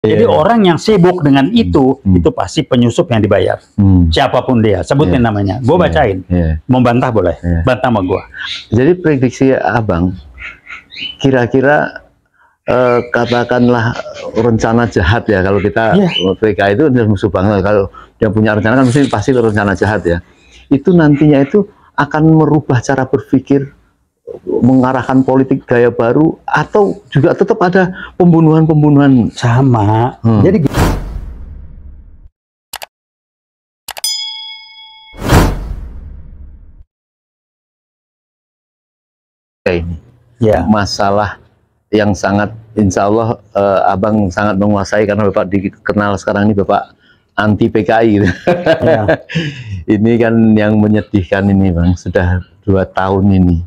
Jadi orang yang sibuk dengan itu pasti penyusup yang dibayar. Siapapun dia, sebutin namanya. Gue bacain. Mau bantah boleh, bantah sama gue. Jadi prediksi abang, kira-kira katakanlah rencana jahat ya, kalau kita PKI itu musuh banget. Kalau dia punya rencana kan pasti rencana jahat ya. Itu nantinya itu akan merubah cara berpikir, mengarahkan politik gaya baru, atau juga tetap ada pembunuhan-pembunuhan sama. Jadi ini masalah yang sangat, insya Allah abang sangat menguasai, karena bapak dikenal sekarang ini bapak anti PKI gitu. Ini kan yang menyedihkan ini bang, sudah 2 tahun ini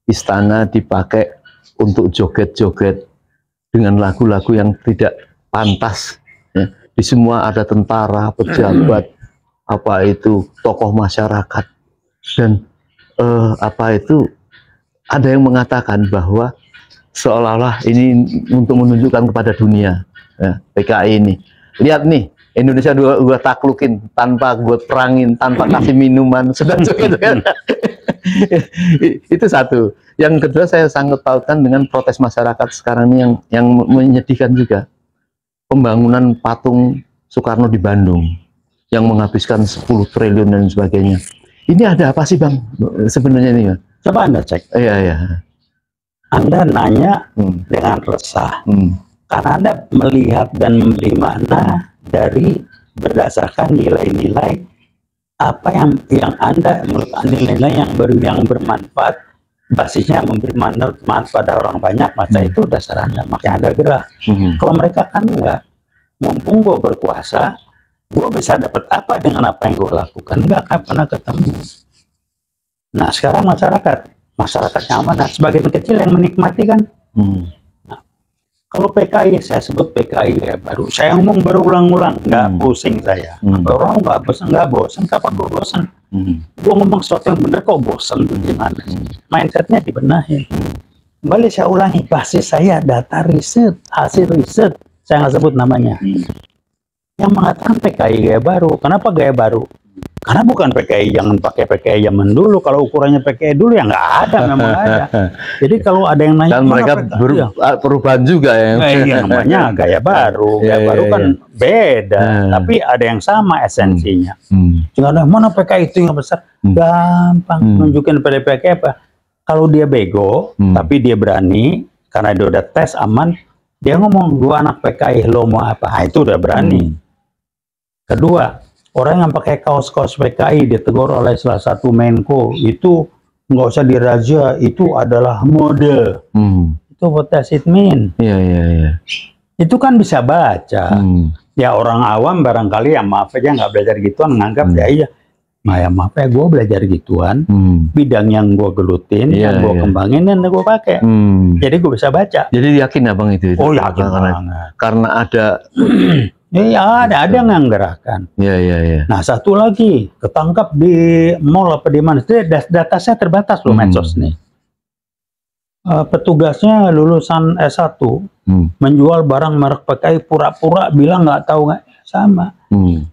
istana dipakai untuk joget-joget dengan lagu-lagu yang tidak pantas ya. Di semua ada tentara, pejabat, apa itu tokoh masyarakat, dan apa itu ada yang mengatakan bahwa seolah-olah ini untuk menunjukkan kepada dunia ya, PKI ini, lihat nih Indonesia gua taklukin tanpa gua perangin, tanpa kasih minuman, sudah cukup kan. Itu satu. Yang kedua, saya sangat pautkan dengan protes masyarakat sekarang ini yang menyedihkan juga, pembangunan patung Soekarno di Bandung yang menghabiskan 10 triliun dan sebagainya. Ini ada apa sih bang sebenarnya ini? Coba Anda cek. Iya. Anda nanya dengan resah, karena Anda melihat dan memberi makna dari berdasarkan nilai-nilai apa yang Anda nilai-nilai yang bermanfaat, basisnya memberi manfaat pada orang banyak, maka itu dasar Anda, makanya Anda gerak. Kalau mereka kan enggak, mumpung gue berkuasa, gue bisa dapat apa dengan apa yang gue lakukan, enggak akan pernah ketemu. Nah sekarang masyarakatnya mana? Sebagian kecil yang menikmati kan. Nah, kalau PKI, saya sebut PKI ya baru, saya ngomong berulang-ulang, nggak pusing saya. Orang nggak bosan, kapan gue bosan? Gue ngomong sesuatu yang benar kok bosan, gimana? Mindsetnya dibenahi. Kembali saya ulangi, basis saya data riset, hasil riset, saya nggak sebut namanya. Yang mengatakan PKI gaya baru. Kenapa gaya baru? Karena bukan PKI, jangan pakai PKI zaman dulu. Kalau ukurannya PKI dulu ya nggak ada, memang ada. Jadi kalau ada yang nanya, dan mereka perubahan juga ya. Iya, namanya gaya baru. Gaya baru kan beda, tapi ada yang sama esensinya. Jangan mana PKI itu yang besar, gampang nunjukin pada PKI apa. Kalau dia bego, tapi dia berani, karena dia udah tes aman, dia ngomong gua anak PKI, lo mau apa? Nah, itu udah berani. Kedua, orang yang pakai kaos-kaos PKI ditegur oleh salah satu Menko, itu nggak usah diraja, itu adalah mode. Itu what does it mean? Iya. Itu kan bisa baca. Ya orang awam barangkali ya maaf aja nggak belajar gituan, nganggap ya iya. Nah ya maaf ya gue belajar gituan, bidang yang gue gelutin, yang gue kembangin dan gue pakai. Jadi gue bisa baca. Jadi yakin abang itu? Oh yakin banget. Karena ada iya, ada yang gerakan. Iya. Nah, satu lagi, ketangkap di mall apa di mana. Data saya terbatas loh, medsos nih. Petugasnya lulusan S1, menjual barang merek PKI, pura-pura bilang nggak tahu, nggak sama.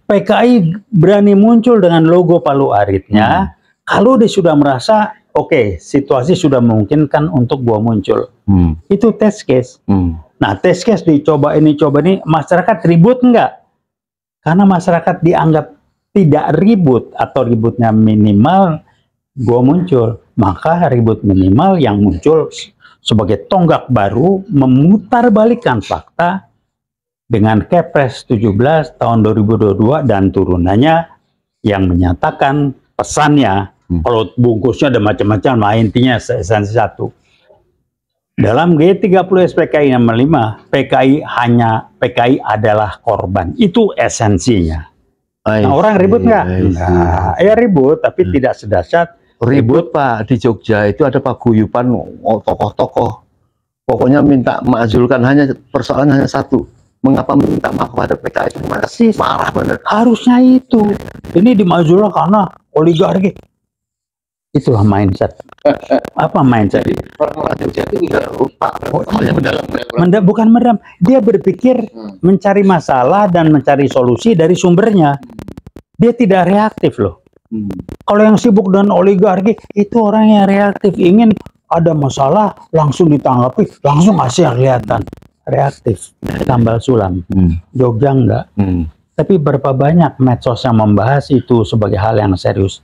PKI berani muncul dengan logo Palu Aritnya, kalau dia sudah merasa, oke, situasi sudah memungkinkan untuk gua muncul. Itu test case. Nah, test case dicoba ini, masyarakat ribut enggak? Karena masyarakat dianggap tidak ribut atau ributnya minimal, gue muncul. Maka ribut minimal yang muncul sebagai tonggak baru memutarbalikkan fakta dengan Kepres 17 tahun 2022 dan turunannya yang menyatakan pesannya, kalau bungkusnya ada macam-macam, nah intinya esensi satu. Dalam G30 SPKI nomor 5, PKI adalah korban. Itu esensinya. Nah, orang ribut nggak? Nah, ya ribut, tapi tidak sedahsyat ribut Pak. Di Jogja itu ada paguyuban tokoh-tokoh. Pokoknya minta maazulkan, hanya persoalan hanya satu. Mengapa minta maaf kepada PKI? Terima kasih, marah benar. Harusnya itu. Ini dimaazulkan karena oligarki. Itulah mindset. Apa mindset? Bukan mendam. Dia berpikir mencari masalah dan mencari solusi dari sumbernya. Dia tidak reaktif loh. Kalau yang sibuk dengan oligarki itu orang yang reaktif, ingin ada masalah langsung ditanggapi, langsung hasil kelihatan. Reaktif, tambal sulam. Jogja enggak. Tapi berapa banyak medsos yang membahas itu sebagai hal yang serius.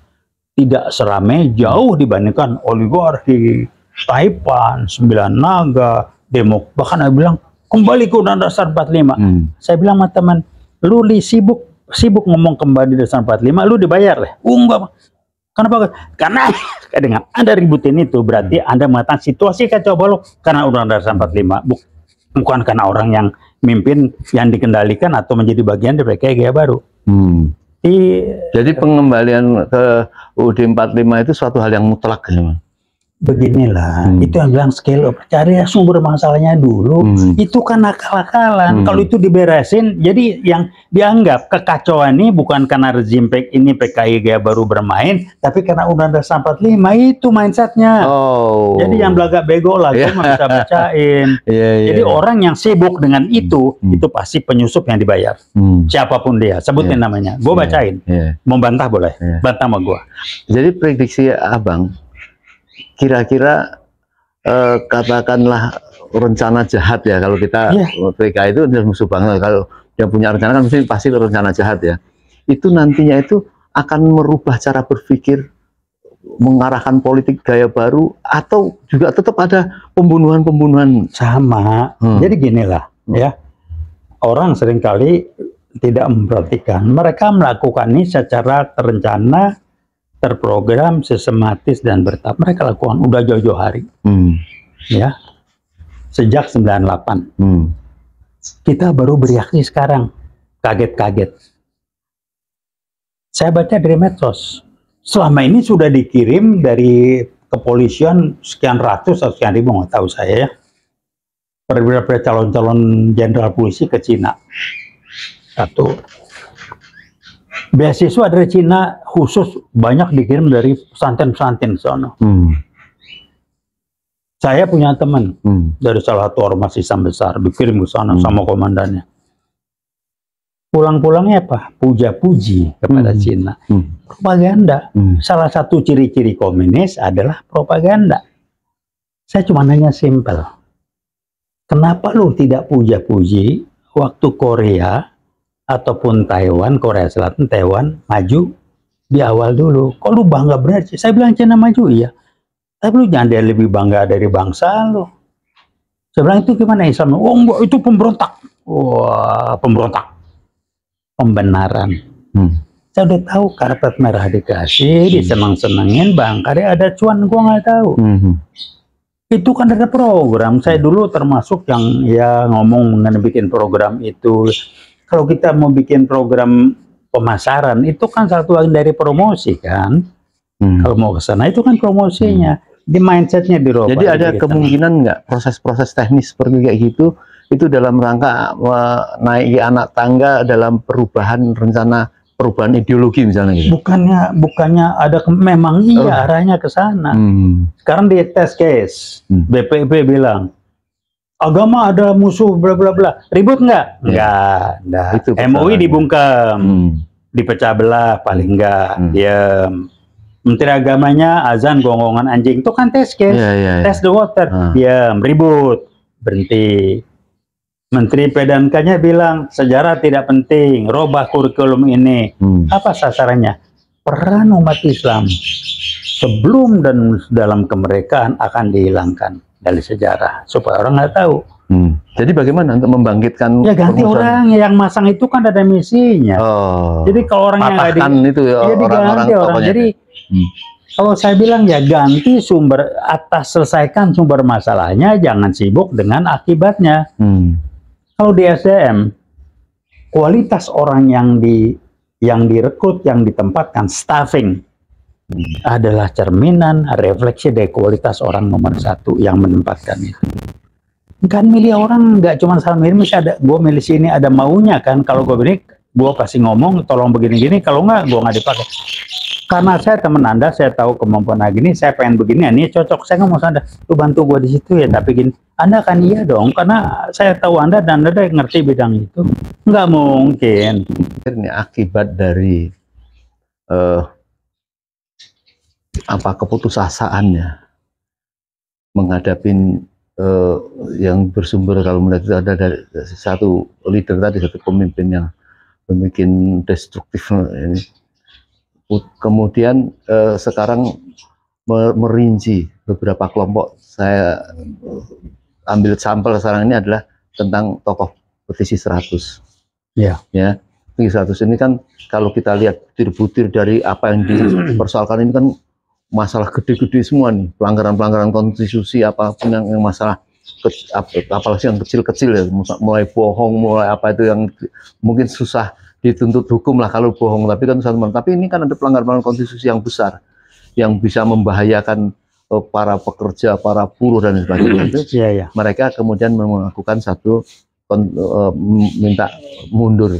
Tidak seramai jauh dibandingkan oligarki, Taipan, Sembilan Naga, Demo. Bahkan saya bilang kembali ke Undang-Undang Dasar 45. Saya bilang sama teman, lu sibuk ngomong kembali Dasar 45, lu dibayar lah. Enggak. Kenapa? Karena dengan Anda ributin itu berarti Anda mengatakan situasi kacau balau karena Undang-Undang Dasar 45, bukan karena orang yang mimpin yang dikendalikan atau menjadi bagian dari PKI Gaya Baru. Jadi pengembalian ke UUD 45 itu suatu hal yang mutlak ya. Beginilah, itu yang bilang scale up, cari sumber masalahnya dulu. Itu kan akal-akalan. Kalau itu diberesin, jadi yang dianggap kekacauan ini bukan karena rezim ini PKI Gaya Baru bermain, tapi karena Undang-Undang Dasar 45 itu mindsetnya. Jadi yang belagak bego lah, gue bisa bacain. Jadi orang yang sibuk dengan itu pasti penyusup yang dibayar. Siapapun dia, sebutin namanya. Gue bacain. Mau bantah boleh, bantah sama gue. Jadi prediksi Abang, kira-kira katakanlah rencana jahat ya, kalau kita PKI itu musuh banget, kalau dia punya rencana kan pasti rencana jahat ya, itu nantinya itu akan merubah cara berpikir, mengarahkan politik gaya baru, atau juga tetap ada pembunuhan sama. Jadi ginilah ya, orang seringkali tidak memperhatikan, mereka melakukan ini secara terencana, terprogram, sistematis dan bertahap. Mereka lakukan udah jauh-jauh hari. Ya. Sejak 98. Kita baru bereaksi sekarang. Kaget-kaget. Saya baca dari medsos. Selama ini sudah dikirim dari kepolisian sekian ratus atau sekian ribu, nggak tahu saya ya. Beberapa calon-calon jenderal polisi ke Cina. Satu. Beasiswa dari Cina khusus banyak dikirim dari pesantren-pesantren sana. Saya punya teman dari salah satu ormas Islam besar dikirim ke sana sama komandannya. Pulang-pulangnya apa? Puja-puji kepada Cina. Propaganda. Salah satu ciri-ciri komunis adalah propaganda. Saya cuma nanya simpel. Kenapa lu tidak puja-puji waktu Korea ataupun Taiwan, Korea Selatan, Taiwan maju di awal dulu? Kok lu bangga benar? Saya bilang Cina maju, iya. Tapi lu jangan dia lebih bangga dari bangsa lu. Saya bilang itu gimana Islam? Oh enggak, itu pemberontak. Wah, pemberontak. Pembenaran. Saya udah tahu karpet merah dikasih, disenang-senangin, bang. Karena ada cuan, gua nggak tahu. Itu kan ada program. Saya dulu termasuk yang ya ngomong mengenai bikin program itu. Kalau kita mau bikin program pemasaran, itu kan satu bagian dari promosi kan. Kalau mau ke sana itu kan promosinya. Di mindsetnya dirubah. Jadi ada kemungkinan nggak proses-proses teknis seperti kayak gitu, itu dalam rangka menaiki anak tangga dalam perubahan rencana, perubahan ideologi misalnya gitu? Bukannya ada, memang iya arahnya ke sana. Sekarang di test case, BPIP bilang, agama ada musuh bla bla bla, ribut nggak? Nggak. MUI dibungkam, dipecah belah paling nggak, diam. Menteri agamanya azan gonggongan anjing, itu kan test case, test the water, diam, ribut, berhenti. Menteri PDNK-nya bilang sejarah tidak penting, robah kurikulum ini. Apa sasarannya? Peran umat Islam sebelum dan dalam kemerdekaan akan dihilangkan dari sejarah supaya orang nggak tahu. Jadi bagaimana untuk membangkitkan? Ya ganti orang yang masang itu kan ada misinya. Jadi kalau orang yang itu ya, orang-orang jadi kalau saya bilang ya ganti sumber atas, selesaikan sumber masalahnya, jangan sibuk dengan akibatnya. Kalau di SDM, kualitas orang yang direkrut, yang ditempatkan, staffing adalah cerminan, refleksi dari kualitas orang nomor satu yang menempatkan itu. Kan milih orang nggak cuma salah milih, ada gue milih sini ada maunya kan. Kalau gue begini, gue pasti ngomong tolong begini-gini, kalau nggak gue nggak dipakai. Karena saya teman Anda, saya tahu kemampuan gini, saya pengen begini, ini cocok, saya ngomong sama Anda, lu bantu gua di situ ya, tapi gini, Anda kan iya dong, karena saya tahu Anda dan Anda ngerti bidang itu. Nggak mungkin. Ini akibat dari keputusasaannya menghadapi yang bersumber, kalau melihat itu ada dari satu leader tadi, satu pemimpin yang membuat destruktif ini. Kemudian sekarang merinci beberapa kelompok. Saya ambil sampel sekarang ini adalah tentang tokoh petisi 100. Ya, petisi 100 ini kan kalau kita lihat butir-butir dari apa yang dipersoalkan ini kan masalah gede-gede semua nih, pelanggaran-pelanggaran konstitusi, apapun yang masalah apalagi yang kecil-kecil ya, mulai bohong, mulai apa itu yang mungkin susah dituntut hukum lah kalau bohong, tapi kan tapi ini kan ada pelanggaran konstitusi yang besar yang bisa membahayakan para pekerja, para buruh dan sebagainya itu. Mereka kemudian melakukan satu minta mundur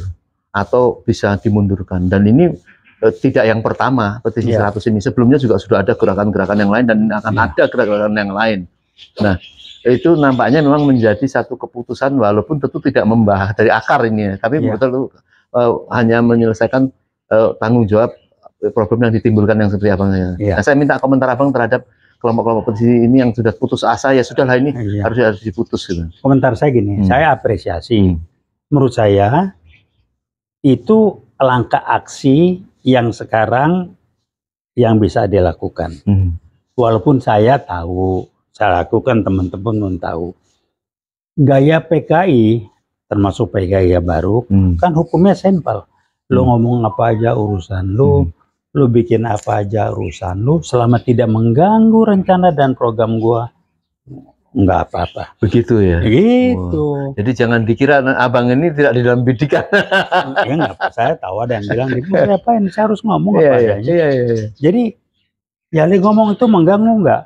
atau bisa dimundurkan, dan ini tidak yang pertama petisi 100 ini, sebelumnya juga sudah ada gerakan-gerakan yang lain dan akan ada gerakan yang lain. Nah, itu nampaknya memang menjadi satu keputusan, walaupun tentu tidak membahas dari akar ini ya, tapi betul hanya menyelesaikan tanggung jawab problem yang ditimbulkan yang seperti apa. Nah, saya minta komentar Abang terhadap kelompok-kelompok petisi ini yang sudah putus asa, ya sudahlah ini harus diputus gitu. Komentar saya gini, saya apresiasi. Menurut saya itu langkah aksi yang sekarang yang bisa dilakukan. Walaupun saya tahu, saya lakukan, teman-teman pun tahu. Gaya PKI, termasuk PKI ya baru, kan hukumnya simpel. Lu ngomong apa aja urusan lu, lu bikin apa aja urusan lu, selama tidak mengganggu rencana dan program gua, nggak apa-apa. Begitu ya? Gitu. Wow. Jadi jangan dikira Abang ini tidak di dalam bidikan. Ya nggak apa, saya tahu ada yang bilang, saya apain, saya harus ngomong apa adanya. Jadi, ya ngomong itu mengganggu nggak?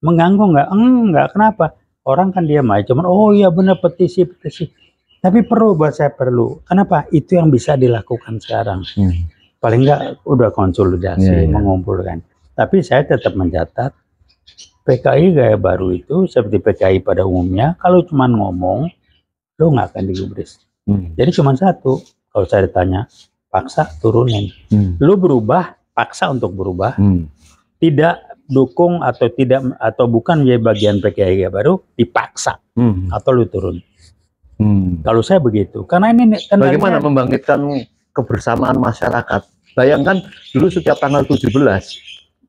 Mengganggu nggak? Enggak, kenapa? Orang kan diam aja, cuman oh iya benar petisi. Tapi perlu, buat saya perlu. Kenapa? Itu yang bisa dilakukan sekarang. Paling nggak udah konsolidasi, mengumpulkan. Tapi saya tetap mencatat, PKI gaya baru itu seperti PKI pada umumnya, kalau cuma ngomong, lo nggak akan digubris. Jadi cuma satu, kalau saya ditanya, paksa turunin. Lo berubah, paksa untuk berubah, tidak dukung atau bukan menjadi bagian PKI gaya baru, dipaksa atau lo turun. Kalau saya begitu, karena ini bagaimana membangkitkan kebersamaan masyarakat. Bayangkan dulu setiap tanggal 17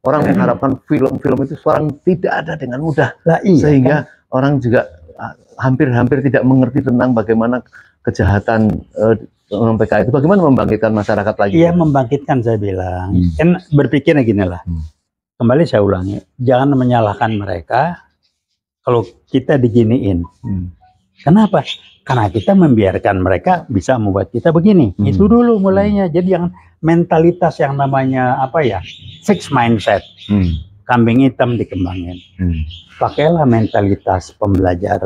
orang mengharapkan film-film itu sekarang tidak ada dengan mudah, sehingga orang juga hampir tidak mengerti tentang bagaimana kejahatan PKI itu. Bagaimana membangkitkan masyarakat lagi? Iya, membangkitkan, saya bilang. Kan berpikirnya gini lah. Kembali saya ulangi, jangan menyalahkan mereka kalau kita diginiin. Kenapa? Karena kita membiarkan mereka bisa membuat kita begini. Itu dulu mulainya. Jadi yang mentalitas yang namanya apa ya, fixed mindset, kambing hitam dikembangin. Pakailah mentalitas pembelajar,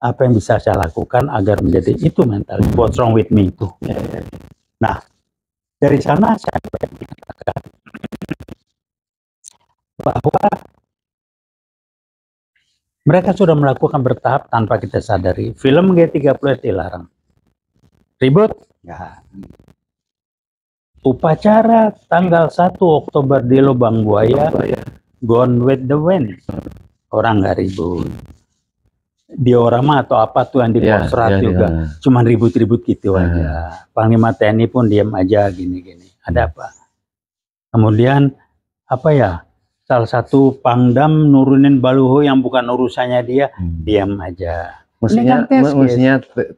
apa yang bisa saya lakukan agar menjadi itu mental. What's wrong with me itu. Nah, dari sana saya mengatakan bahwa mereka sudah melakukan bertahap tanpa kita sadari. Film G30 dilarang. Ribut? Ya. Upacara tanggal 1 Oktober di Lubang Buaya, gone with the wind. Orang nggak ribut. Diorama atau apa tuh yang di Kostrad juga. Cuman ribut-ribut gitu aja. Panglima TNI pun diam aja gini-gini. Ada apa? Kemudian apa ya? Salah satu Pangdam nurunin baliho yang bukan urusannya dia, diam aja. Mestinya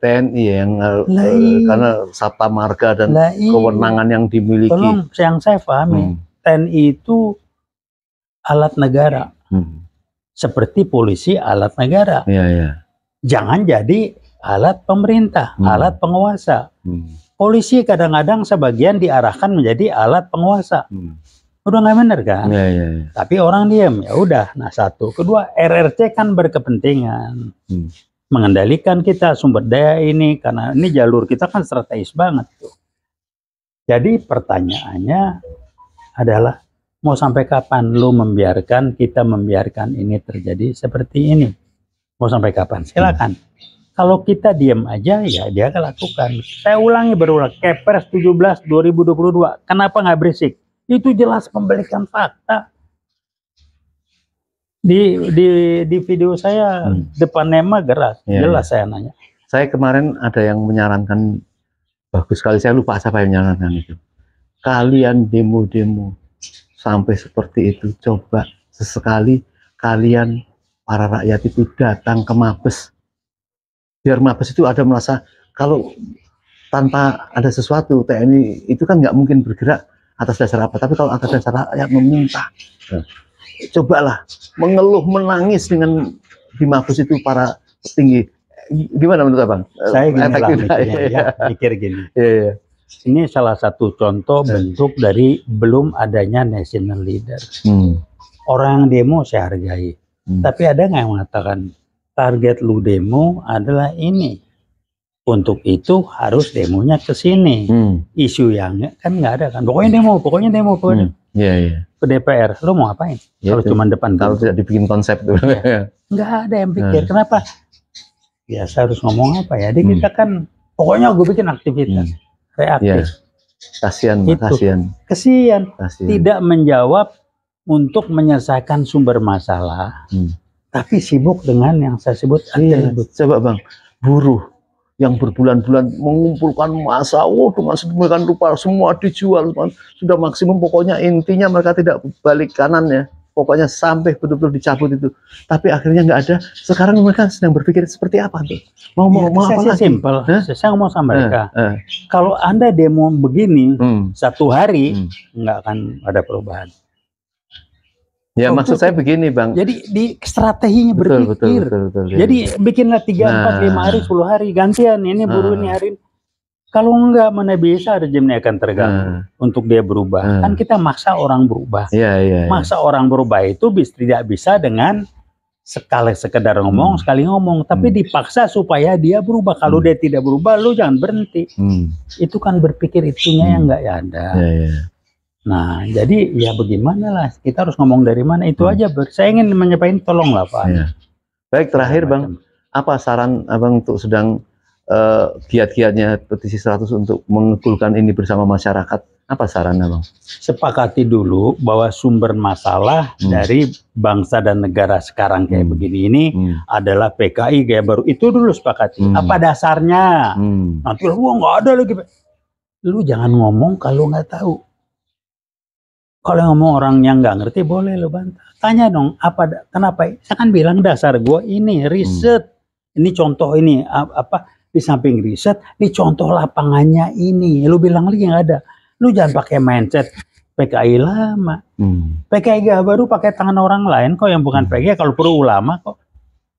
TNI yang karena Sabta Marga dan kewenangan yang dimiliki. Tolong, yang saya pahami, TNI itu alat negara, seperti polisi alat negara. Jangan jadi alat pemerintah, alat penguasa. Polisi kadang-kadang sebagian diarahkan menjadi alat penguasa. Udah nggak bener kan? Tapi orang diam, ya udah. Nah, satu, kedua, RRC kan berkepentingan mengendalikan kita sumber daya ini, karena ini jalur kita kan strategis banget tuh. Jadi pertanyaannya, adalah mau sampai kapan lu kita membiarkan ini terjadi seperti ini? Mau sampai kapan? Silakan. Kalau kita diam aja, ya dia akan lakukan. Saya ulangi berulang, Kepres 17 2022. Kenapa nggak berisik? Itu jelas pembalikan fakta. Di video saya depan Nema jelas saya nanya. Saya kemarin ada yang menyarankan, bagus sekali, saya lupa siapa yang menyarankan itu. Kalian demo-demo sampai seperti itu, coba sesekali kalian para rakyat itu datang ke Mabes, biar Mabes itu ada merasa kalau tanpa ada sesuatu TNI itu kan nggak mungkin bergerak atas dasar apa, tapi kalau atas dasar rakyat meminta, cobalah mengeluh menangis dengan di Mabes itu para petinggi. Gimana menurut Abang? Saya mikir gini. Ini salah satu contoh bentuk dari belum adanya national leader. Orang yang demo saya hargai. Tapi ada nggak yang mengatakan target lu demo adalah ini? Untuk itu harus demonya ke sini. Isu yang kan nggak ada kan. Pokoknya demo. Ke DPR. Lu mau ngapain? Kalau cuma depan. Kalau tidak dibikin konsep tuh. Nggak ada yang pikir. Kenapa? Ya saya harus ngomong apa ya? Jadi kita kan pokoknya gue bikin aktivitas. Reaktif. Kasihan. Tidak menjawab untuk menyelesaikan sumber masalah, tapi sibuk dengan yang saya sebut atribut. Coba Bang, buruh yang berbulan-bulan mengumpulkan massa, dengan sedemikian rupa semua dijual, sudah maksimum, pokoknya intinya mereka tidak balik kanan ya. Pokoknya sampai betul-betul dicabut itu, tapi akhirnya nggak ada. Sekarang mereka sedang berpikir seperti apa tuh? Mau apa lagi? Simpel. Saya ngomong sama mereka. Kalau Anda demo begini satu hari, nggak akan ada perubahan. Ya maksud saya begini Bang. Jadi di strateginya berpikir. Betul, jadi bikinlah 3, 4, 5 hari, 10 hari gantian. Ini buruh ini hari. Kalau enggak, mana bisa rejimnya akan terganggu untuk dia berubah. Kan kita maksa orang berubah. Maksa orang berubah itu tidak bisa dengan sekedar ngomong, sekali ngomong. Tapi dipaksa supaya dia berubah. Kalau dia tidak berubah, lu jangan berhenti. Itu kan berpikir itunya yang enggak ada. Nah, jadi ya bagaimana lah. Kita harus ngomong dari mana. Itu aja. Saya ingin menyampaikan, tolonglah Pak. Baik, terakhir Bang. Apa saran Abang untuk sedang giat-giatnya petisi 100 untuk mengumpulkan ini bersama masyarakat? Apa saran Abang? Sepakati dulu bahwa sumber masalah dari bangsa dan negara sekarang kayak begini ini adalah PKI kayak baru. Itu dulu sepakati. Apa dasarnya? Nanti lu nggak ada lagi. Lu jangan ngomong kalau nggak tahu. Kalau ngomong orang yang nggak ngerti boleh lu bantah. Tanya dong, kenapa? Saya kan bilang dasar gue ini riset. Ini contoh ini apa? Di samping riset, ini contoh lapangannya ini. Lu bilang lagi nggak ada. Lu jangan pakai mindset PKI lama. PKI baru pakai tangan orang lain kok yang bukan PKI. Kalau perlu ulama kok.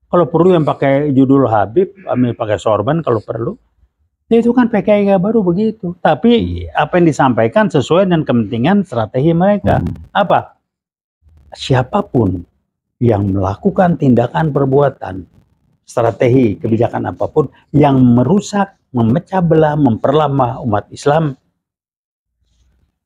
Kalau perlu yang pakai judul Habib, pakai sorban kalau perlu. Itu kan PKI baru begitu. Tapi apa yang disampaikan sesuai dengan kepentingan strategi mereka. Apa? Siapapun yang melakukan tindakan perbuatan, strategi kebijakan apapun yang merusak, memecah belah, memperlemah umat Islam,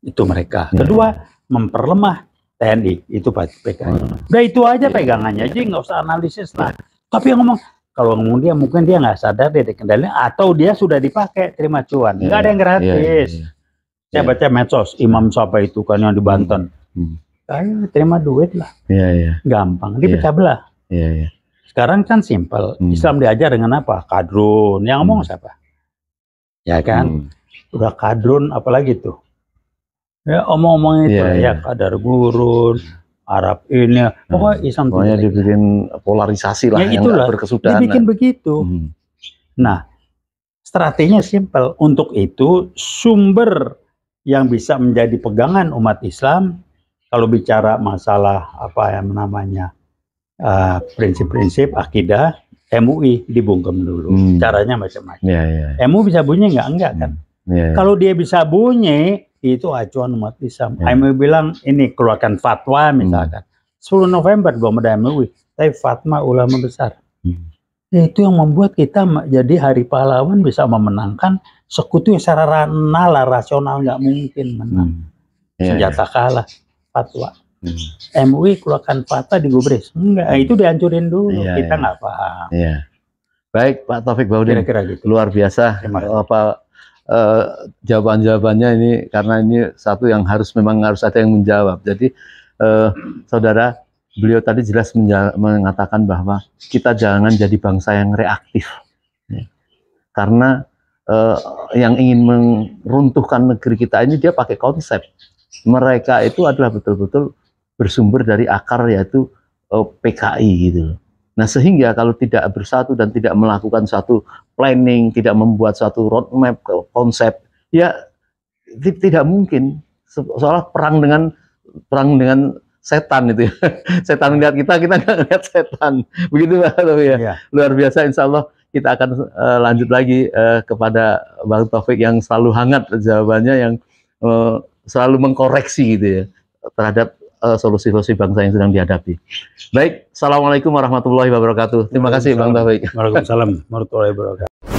itu mereka. Kedua, memperlemah TNI, itu PKI. Udah itu aja pegangannya aja, nggak usah analisis lah. Tapi yang ngomong, kalau ngomong dia mungkin dia nggak sadar dia dikendalikan atau dia sudah dipakai terima cuan. Nggak ada yang gratis. Saya baca medsos, Imam siapa itu kan yang di Banten. Ayo terima duit lah. Gampang, dipecah belah. Sekarang kan simpel. Islam diajar dengan apa? Kadrun. Yang ngomong siapa? Ya kan? Udah kadrun apalagi tuh? Ya omong-omong itu ya kadar gurun, Arab ini. Pokoknya Islam pokoknya dibikin polarisasi lah ya, yang itulah, berkesudahan. Dibikin begitu. Nah, strateginya simpel. Untuk itu sumber yang bisa menjadi pegangan umat Islam kalau bicara masalah apa yang namanya prinsip-prinsip akidah, MUI dibungkam dulu. Caranya macam-macam. MUI bisa bunyi enggak kan? Kalau dia bisa bunyi, itu acuan umat Islam. MUI bilang ini keluarkan fatwa misalkan. 10 November belum ada MUI, tapi fatwa ulama besar. Itu yang membuat kita jadi Hari Pahlawan bisa memenangkan sekutu yang secara rasional nggak mungkin menang. senjata kalah, fatwa. MUI keluarkan fatwa digubris, enggak, itu dihancurin dulu, kita nggak paham. Baik Pak Taufik Baudin, kira-kira gitu. Luar biasa jawaban-jawabannya ini, karena ini satu yang memang harus ada yang menjawab. Jadi saudara, beliau tadi jelas mengatakan bahwa kita jangan jadi bangsa yang reaktif, karena yang ingin meruntuhkan negeri kita ini dia pakai konsep. Mereka itu adalah betul-betul bersumber dari akar, yaitu PKI gitu. Nah, sehingga kalau tidak bersatu dan tidak melakukan suatu planning, tidak membuat suatu roadmap, konsep, ya tidak mungkin. Seolah perang dengan setan itu ya. Setan lihat kita nggak lihat setan. Begitu Pak Taufik ya. Luar biasa, insya Allah kita akan lanjut lagi kepada Bang Taufik yang selalu hangat jawabannya, yang selalu mengkoreksi gitu ya terhadap solusi-solusi bangsa yang sedang dihadapi. Baik, Assalamualaikum warahmatullahi wabarakatuh. Terima kasih Bang Taufik. Waalaikumsalam warahmatullahi wabarakatuh.